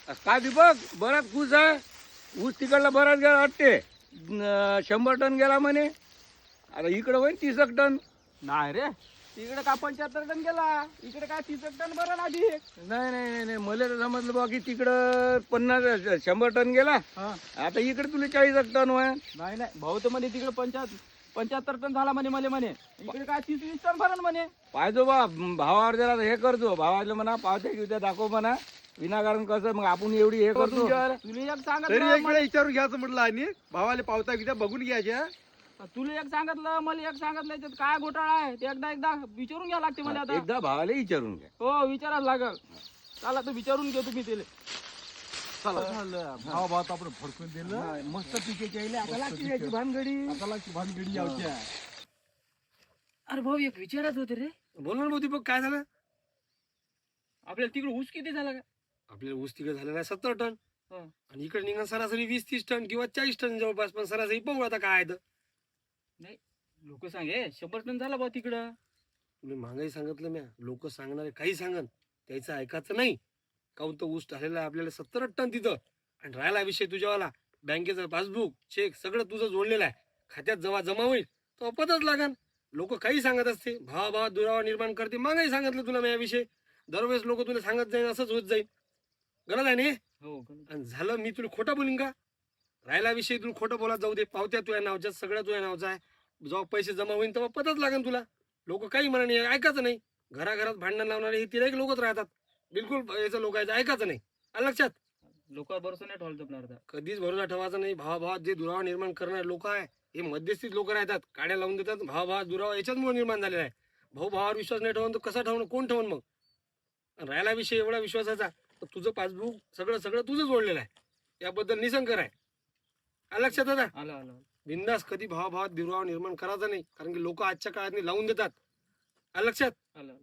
काय दीपक बराच ऊस आहे. ऊस तिकडला बराच गेला वाटते. 100 टन गेला म्हणे. आता इकडं होईल 30 टन. नाही रे, तिकडे का 75 टन गेला, इकडे काय 30 टन बरं ना आधी. नाही नाही नाही नाही मला तर समजलं बा की तिकडं 100 टन गेला. आता इकडे तुला 40 टन होय. नाही नाही भाऊ तर म्हणे तिकडे 75 टन झाला म्हणे इकडे काय 30-20 टन भरण म्हणे. पाहिजो बा भावावर जरा हे करतो. भावाला म्हणा पावत्या घेऊ दाखव म्हणा. विनाकारण कसं मग आपण एवढी हे करतो. तुला एक सांगितलं तरी एक वेळा विचारून घ्यायचं म्हटलं आणि भावाले पावता बिवता बघून घ्यायच्या. तुला एक सांगितलं मला एक सांगितलं याच्यात काय घोटाळा आहे ते एकदा विचारून घ्या लागते मला आता. एकदा भावाला विचारून घ्या. हो विचारायला लागल. चला तर विचारून घेतो मी त्याला. चला भाव भाव आपण फडकून दिलं. मस्त पिके आता लागते याची भानगडी. आता लागते भानगडी यावच्या. अरे भाऊ एक विचारत होते रे. बोल ना भाऊ दीपक, काय झालं? आपल्याला तिकडे ऊस किती झाला का? आपल्याला ऊस तिकडे झालेला आहे 70 टन. हं. आणि इकडे निघा सरासरी 20-30 टन किंवा 40 टन जवळपास. पण सरासरी पाहू आता काय आहे तर. लोक सांगे 100 टन झाला बा तिकडं. तुम्ही महागाई सांगितलं म्या. लोक सांगणारे काही सांगन त्याचं ऐकायचं नाही. काहून तो ऊस झालेला आहे आपल्याला 70 टन तिथं. आणि राहिला विषय तुझ्यावाला बँकेचं पासबुक चेक सगळं तुझं जोडलेलं आहे. खात्यात जेव्हा जमा होईल तो पतच लागन. लोक काही सांगत असते, भावा दुरावा निर्माण करते. महागाई सांगितलं तुला मी याविषयी. दरवेळेस लोक तुला सांगत जाईन, असंच होत जाईल. गरज आहे ना. हो आणि झालं मी तुला खोटं बोलीन का? राहिला विषयी तुला खोटं बोला जाऊ दे. पावत्या तुझ्या नावच्या सगळं तुझ्या नावचं आहे. जेव्हा पैसे जमा होईल तेव्हा पतच लागेल तुला. लोक काही म्हणाने ऐकायचं नाही. घराघरात भांडण लावणारे हे तिला लोकच राहतात. बिलकुल याचं लोकांचं ऐकायचं नाही. आलं लक्षात? लोक भरोसा नाही ठेवलं आपल्याला. कधीच भरोसा ठेवायचा नाही. भावाभावात जे दुरावा निर्माण करणारे लोक आहे हे मध्यस्थीच लोक राहतात. काड्या लावून देतात. भावाभावात दुरावा याच्याचमुळे निर्माण झालेला आहे. भाऊ भावावर विश्वास नाही ठेवून तो कसा ठेवणं, कोण ठेवून मग? राहिला विषय एवढा विश्वासाचा तर तुझं पासबुक सगळं तुझं जोडलेलं आहे. याबद्दल निसंकर आहे. आलं लक्षात दादा? आलं बिंदास कधी भावाभावात दुरावा निर्माण करायचा नाही. कारण की लोक आजच्या काळात लावून देतात. आलं लक्षात? आलं